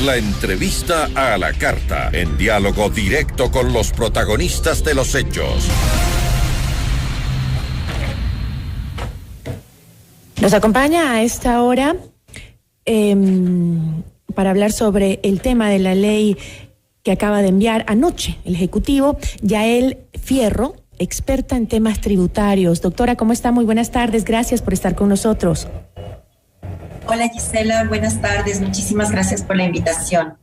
La entrevista a la carta, en diálogo directo con los protagonistas de los hechos. Nos acompaña a esta hora para hablar sobre el tema de la ley que acaba de enviar anoche el Ejecutivo, Yael Fierro, experta en temas tributarios. Doctora, ¿cómo está? Muy buenas tardes. Gracias por estar con nosotros. Hola Gisela, buenas tardes. Muchísimas gracias por la invitación.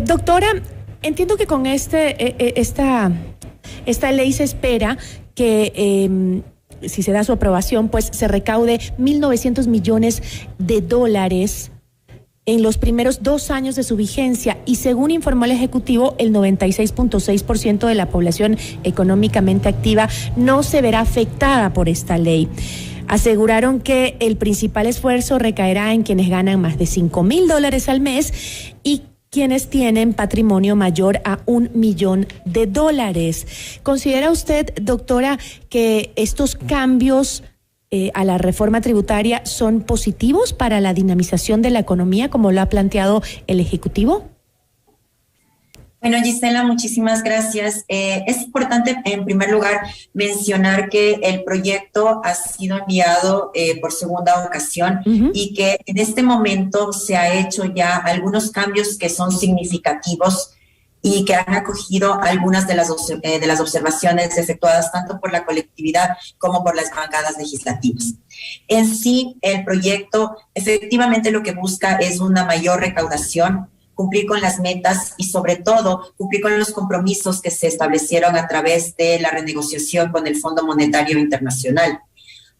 Doctora, entiendo que con esta ley se espera que, si se da su aprobación, pues se recaude 1.900 millones de dólares en los primeros 2 años de su vigencia, y según informó el Ejecutivo, el 96.6% de la población económicamente activa no se verá afectada por esta ley. Aseguraron que el principal esfuerzo recaerá en quienes ganan más de $5,000 al mes y quienes tienen patrimonio mayor a $1 millón. ¿Considera usted, doctora, que estos cambios a la reforma tributaria son positivos para la dinamización de la economía, como lo ha planteado el Ejecutivo? Bueno, Gisela, muchísimas gracias. Es importante, en primer lugar, mencionar que el proyecto ha sido enviado por segunda ocasión y que en este momento se ha hecho ya algunos cambios que son significativos y que han acogido algunas de las observaciones efectuadas tanto por la colectividad como por las bancadas legislativas. En sí, el proyecto efectivamente lo que busca es una mayor recaudación, cumplir con las metas y sobre todo cumplir con los compromisos que se establecieron a través de la renegociación con el Fondo Monetario Internacional.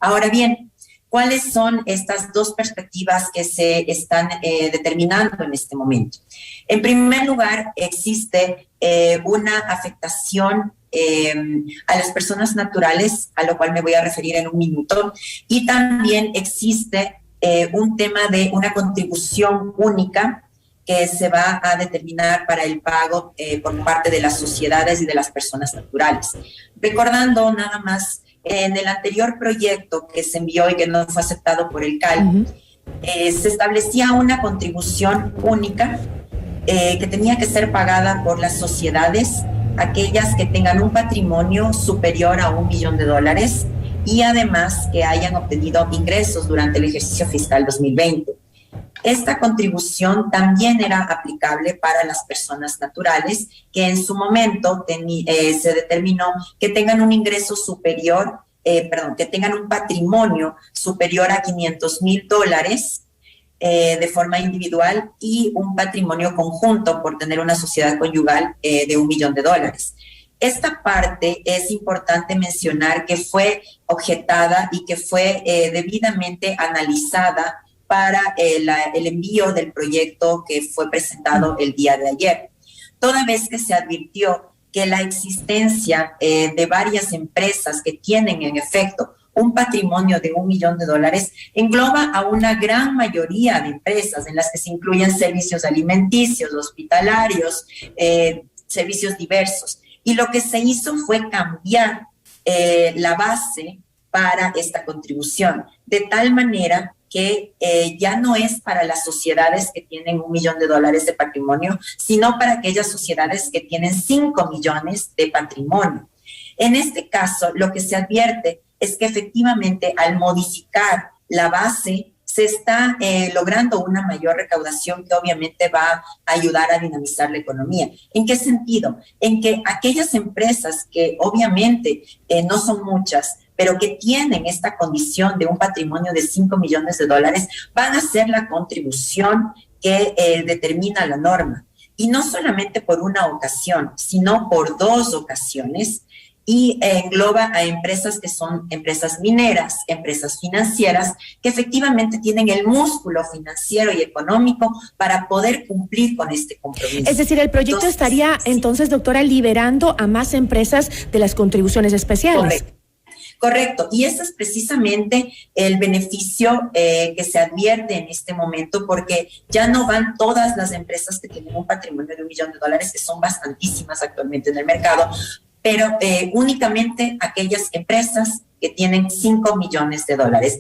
Ahora bien, ¿cuáles son estas dos perspectivas que se están determinando en este momento? En primer lugar, existe una afectación a las personas naturales, a lo cual me voy a referir en un minuto, y también existe un tema de una contribución única que se va a determinar para el pago por parte de las sociedades y de las personas naturales. Recordando nada más, en el anterior proyecto que se envió y que no fue aceptado por el CAL, se establecía una contribución única que tenía que ser pagada por las sociedades, aquellas que tengan un patrimonio superior a $1 millón y además que hayan obtenido ingresos durante el ejercicio fiscal 2020. Esta contribución también era aplicable para las personas naturales que en su momento se determinó que tengan un ingreso superior, que tengan un patrimonio superior a $500,000 de forma individual y un patrimonio conjunto por tener una sociedad conyugal de $1 millón. Esta parte es importante mencionar que fue objetada y que fue debidamente analizada para el envío del proyecto que fue presentado el día de ayer. Toda vez que se advirtió que la existencia de varias empresas que tienen en efecto un patrimonio de $1 millón engloba a una gran mayoría de empresas en las que se incluyen servicios alimenticios, hospitalarios, servicios diversos. Y lo que se hizo fue cambiar la base para esta contribución, de tal manera que ya no es para las sociedades que tienen $1 millón de patrimonio, sino para aquellas sociedades que tienen 5 millones de patrimonio. En este caso, lo que se advierte es que efectivamente al modificar la base se está logrando una mayor recaudación que obviamente va a ayudar a dinamizar la economía. ¿En qué sentido? En que aquellas empresas que obviamente no son muchas, pero que tienen esta condición de un patrimonio de $5 millones, van a hacer la contribución que determina la norma. Y no solamente por una ocasión, sino por 2 ocasiones, y engloba a empresas que son empresas mineras, empresas financieras, que efectivamente tienen el músculo financiero y económico para poder cumplir con este compromiso. Es decir, el proyecto estaría entonces, doctora, liberando a más empresas de las contribuciones especiales. Correcto, y ese es precisamente el beneficio que se advierte en este momento, porque ya no van todas las empresas que tienen un patrimonio de $1 millón, que son bastantísimas actualmente en el mercado, pero únicamente aquellas empresas que tienen $5 millones.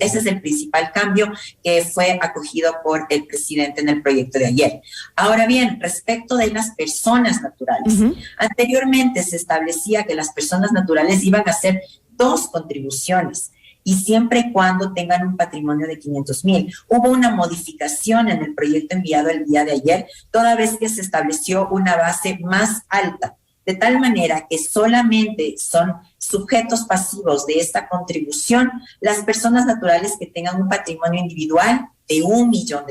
Ese es el principal cambio que fue acogido por el presidente en el proyecto de ayer. Ahora bien, respecto de las personas naturales, anteriormente se establecía que las personas naturales iban a hacer 2 contribuciones y siempre y cuando tengan un patrimonio de 500,000. Hubo una modificación en el proyecto enviado el día de ayer, toda vez que se estableció una base más alta, de tal manera que solamente son sujetos pasivos de esta contribución las personas naturales que tengan un patrimonio individual de $1 millón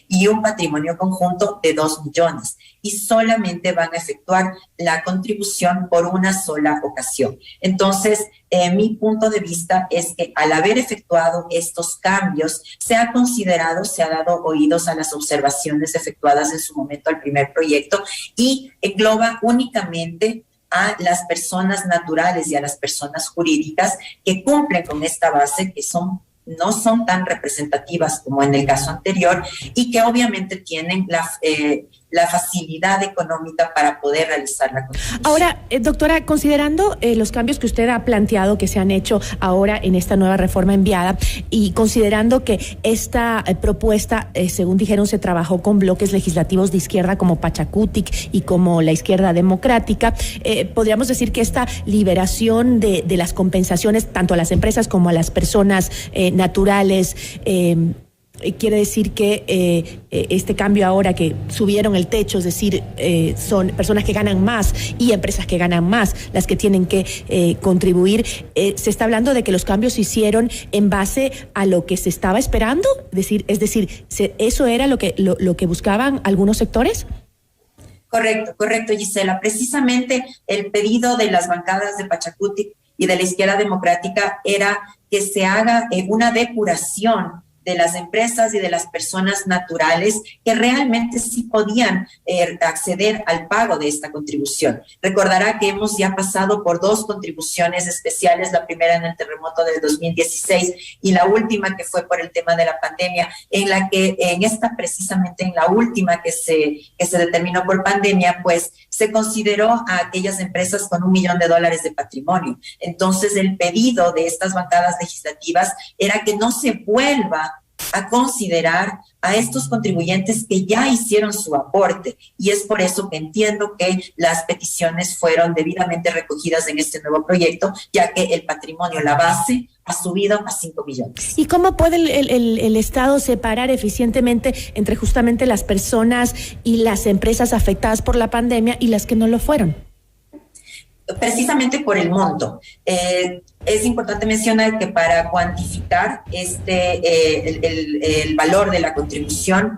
y un patrimonio conjunto de 2 millones, y solamente van a efectuar la contribución por una sola ocasión. Entonces, mi punto de vista es que al haber efectuado estos cambios, se ha considerado, se ha dado oídos a las observaciones efectuadas en su momento al primer proyecto y engloba únicamente a las personas naturales y a las personas jurídicas que cumplen con esta base, que no son tan representativas como en el caso anterior y que obviamente tienen la facilidad económica para poder realizar la contribución. Ahora, doctora, considerando los cambios que usted ha planteado que se han hecho ahora en esta nueva reforma enviada y considerando que esta propuesta, según dijeron, se trabajó con bloques legislativos de izquierda como Pachacutic y como la Izquierda Democrática, podríamos decir que esta liberación de las compensaciones tanto a las empresas como a las personas naturales, quiere decir que este cambio ahora que subieron el techo, es decir, son personas que ganan más y empresas que ganan más las que tienen que contribuir, se está hablando de que los cambios se hicieron en base a lo que se estaba esperando, es decir, ¿eso era lo que buscaban algunos sectores? Correcto, Gisela. Precisamente el pedido de las bancadas de Pachacutic y de la Izquierda Democrática era que se haga una depuración de las empresas y de las personas naturales que realmente sí podían acceder al pago de esta contribución. Recordará que hemos ya pasado por 2 contribuciones especiales, la primera en el terremoto del 2016 y la última que fue por el tema de la pandemia, precisamente en la última que se determinó por pandemia, pues se consideró a aquellas empresas con $1 millón de patrimonio. Entonces el pedido de estas bancadas legislativas era que no se vuelva a considerar a estos contribuyentes que ya hicieron su aporte, y es por eso que entiendo que las peticiones fueron debidamente recogidas en este nuevo proyecto, ya que el patrimonio, la base, ha subido a 5 millones. ¿Y cómo puede el Estado separar eficientemente entre justamente las personas y las empresas afectadas por la pandemia y las que no lo fueron? Precisamente por el monto. Es importante mencionar que para cuantificar el valor de la contribución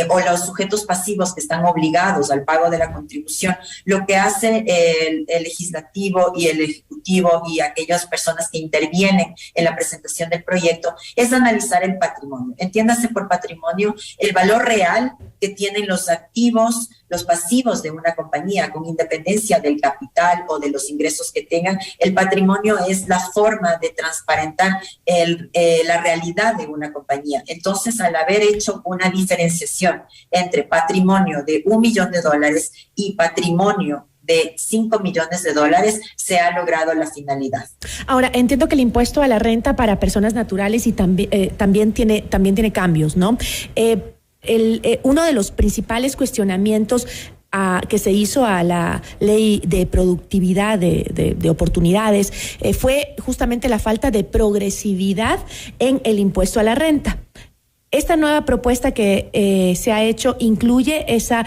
o los sujetos pasivos que están obligados al pago de la contribución, lo que hace el legislativo y el ejecutivo y aquellas personas que intervienen en la presentación del proyecto es analizar el patrimonio. Entiéndase por patrimonio el valor real que tienen los activos, los pasivos de una compañía, con independencia del capital o de los ingresos que tengan. El patrimonio es la forma de transparentar la realidad de una compañía. Entonces, al haber hecho una diferenciación entre patrimonio de $1 millón y patrimonio de $5 millones, se ha logrado la finalidad. Ahora, entiendo que el impuesto a la renta para personas naturales y también tiene cambios, ¿no? Uno de los principales cuestionamientos que se hizo a la ley de productividad de oportunidades fue justamente la falta de progresividad en el impuesto a la renta. ¿Esta nueva propuesta que se ha hecho incluye esa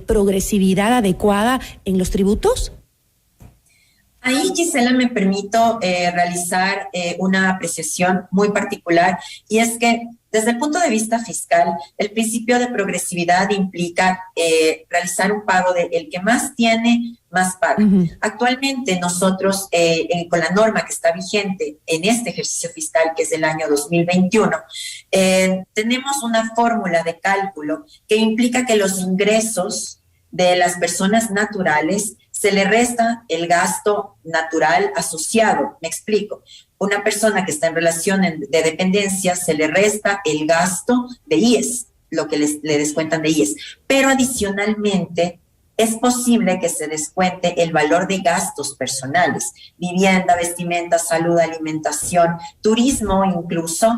progresividad adecuada en los tributos? Ahí, Gisela, me permito realizar una apreciación muy particular, y es que desde el punto de vista fiscal, el principio de progresividad implica realizar un pago de el que más tiene, más paga. Actualmente nosotros, con la norma que está vigente en este ejercicio fiscal, que es el año 2021, tenemos una fórmula de cálculo que implica que los ingresos de las personas naturales se le resta el gasto natural asociado. Me explico. Una persona que está en relación de dependencia se le resta el gasto de IES, lo que le descuentan de IES. Pero adicionalmente, es posible que se descuente el valor de gastos personales, vivienda, vestimenta, salud, alimentación, turismo incluso,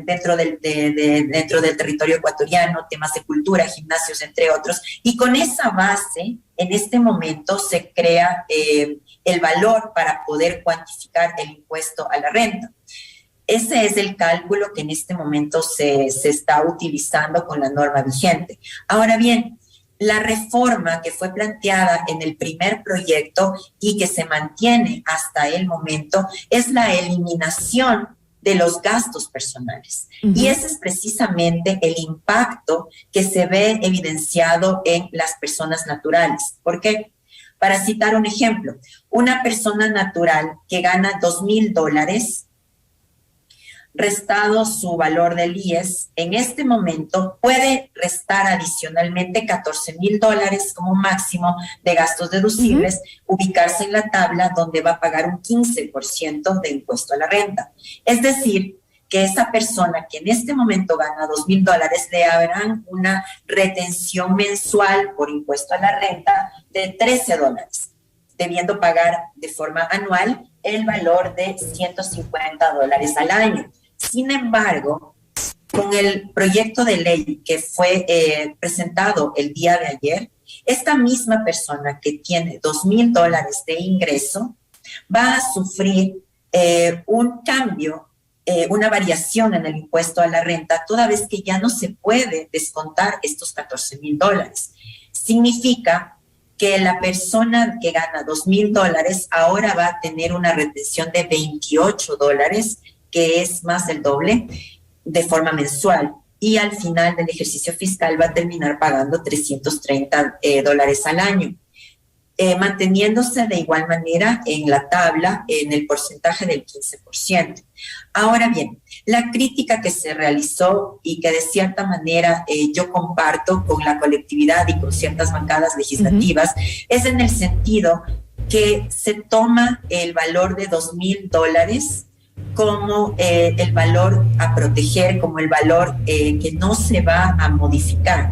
dentro del territorio ecuatoriano, temas de cultura, gimnasios, entre otros. Y con esa base, en este momento se crea el valor para poder cuantificar el impuesto a la renta. Ese es el cálculo que en este momento se está utilizando con la norma vigente. Ahora bien, la reforma que fue planteada en el primer proyecto y que se mantiene hasta el momento es la eliminación de los gastos personales. Y ese es precisamente el impacto que se ve evidenciado en las personas naturales. ¿Por qué? Para citar un ejemplo, una persona natural que gana $2,000, restado su valor del IES, en este momento puede restar adicionalmente $14,000 como máximo de gastos deducibles, ubicarse en la tabla donde va a pagar un 15% de impuesto a la renta. Es decir, que esa persona que en este momento gana $2,000 le habrán una retención mensual por impuesto a la renta de $13, debiendo pagar de forma anual el valor de $150 al año. Sin embargo, con el proyecto de ley que fue presentado el día de ayer, esta misma persona que tiene $2,000 de ingreso va a sufrir un cambio, una variación en el impuesto a la renta, toda vez que ya no se puede descontar estos $14,000. Significa que la persona que gana $2,000 ahora va a tener una retención de $28, que es más del doble, de forma mensual. Y al final del ejercicio fiscal va a terminar pagando $330 al año, manteniéndose de igual manera en la tabla en el porcentaje del 15%. Ahora bien, la crítica que se realizó y que de cierta manera yo comparto con la colectividad y con ciertas bancadas legislativas es en el sentido que se toma el valor de $2,000 como el valor a proteger, como el valor que no se va a modificar,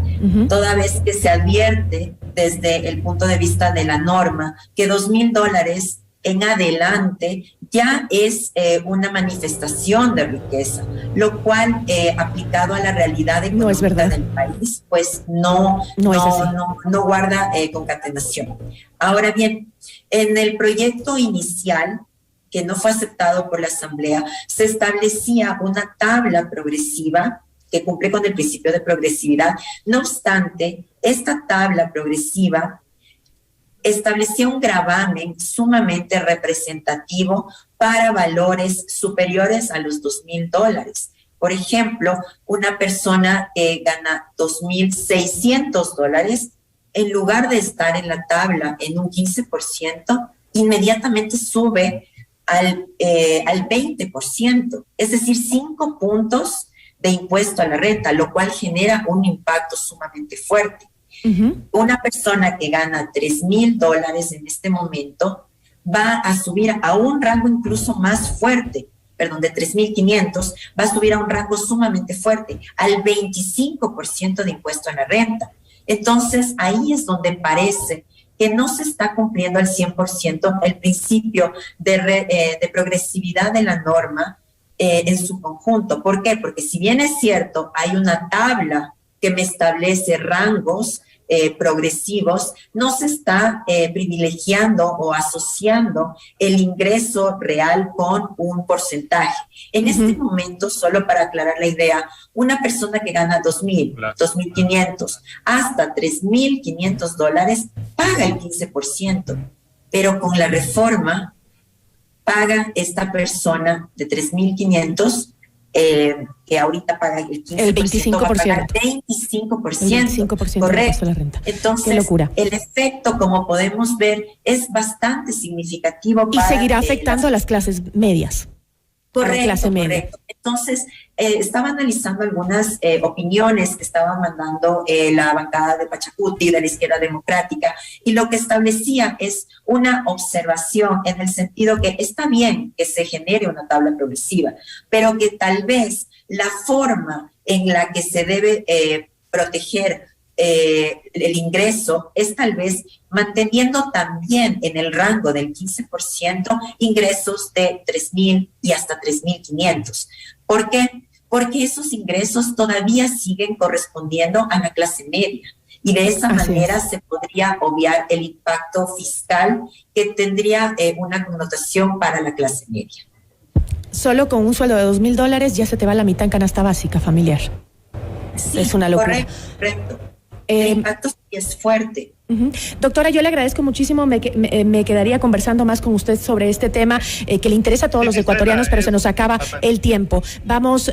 toda vez que se advierte desde el punto de vista de la norma que $2,000 en adelante ya es una manifestación de riqueza, lo cual aplicado a la realidad económica del país, pues no guarda concatenación. Ahora bien, en el proyecto inicial, que no fue aceptado por la Asamblea, se establecía una tabla progresiva que cumple con el principio de progresividad. No obstante, esta tabla progresiva establecía un gravamen sumamente representativo para valores superiores a los $2,000. Por ejemplo, una persona que gana $2,600, en lugar de estar en la tabla en un 15%, inmediatamente sube al 20%, es decir, 5 puntos de impuesto a la renta, lo cual genera un impacto sumamente fuerte. Una persona que gana $3,000 en este momento va a subir a un rango incluso más fuerte, de 3,500, va a subir a un rango sumamente fuerte, al 25% de impuesto a la renta. Entonces, ahí es donde parece que no se está cumpliendo al 100% el principio de progresividad de la norma en su conjunto. ¿Por qué? Porque si bien es cierto, hay una tabla que me establece rangos progresivos, no se está privilegiando o asociando el ingreso real con un porcentaje. En este momento, solo para aclarar la idea, una persona que gana $2,000, $2,500 hasta $3,500 paga el 15%, pero con la reforma paga esta persona de $3,500 que ahorita paga el 15%, el 25%. Va a pagar 25%. Correcto. La renta. Entonces, qué locura. El efecto, como podemos ver, es bastante significativo. Y seguirá afectando a las clases medias. Correcto, clase media. correcto. Entonces, estaba analizando algunas opiniones que estaba mandando la bancada de Pachacuti, de la izquierda democrática, y lo que establecía es una observación en el sentido que está bien que se genere una tabla progresiva, pero que tal vez la forma en la que se debe proteger el ingreso es tal vez manteniendo también en el rango del 15% ingresos de 3.000 y hasta 3.500. ¿Por qué? Porque esos ingresos todavía siguen correspondiendo a la clase media. Y de esa manera se podría obviar el impacto fiscal que tendría una connotación para la clase media. Solo con un sueldo de $2.000 ya se te va la mitad en canasta básica familiar. Sí, es una locura. Correcto. El impacto sí es fuerte. Doctora, yo le agradezco muchísimo, me quedaría conversando más con usted sobre este tema que le interesa a todos los ecuatorianos, pero se nos acaba el tiempo. Vamos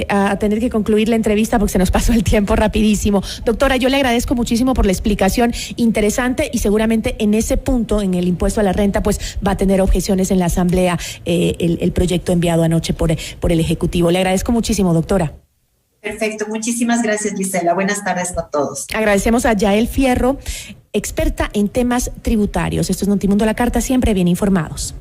a tener que concluir la entrevista porque se nos pasó el tiempo rapidísimo. Doctora, yo le agradezco muchísimo por la explicación interesante y seguramente en ese punto, en el impuesto a la renta, pues va a tener objeciones en la Asamblea el proyecto enviado anoche por el Ejecutivo. Le agradezco muchísimo, doctora. Perfecto, muchísimas gracias, Gisela. Buenas tardes a todos. Agradecemos a Yael Fierro, experta en temas tributarios. Esto es Notimundo La Carta, siempre bien informados.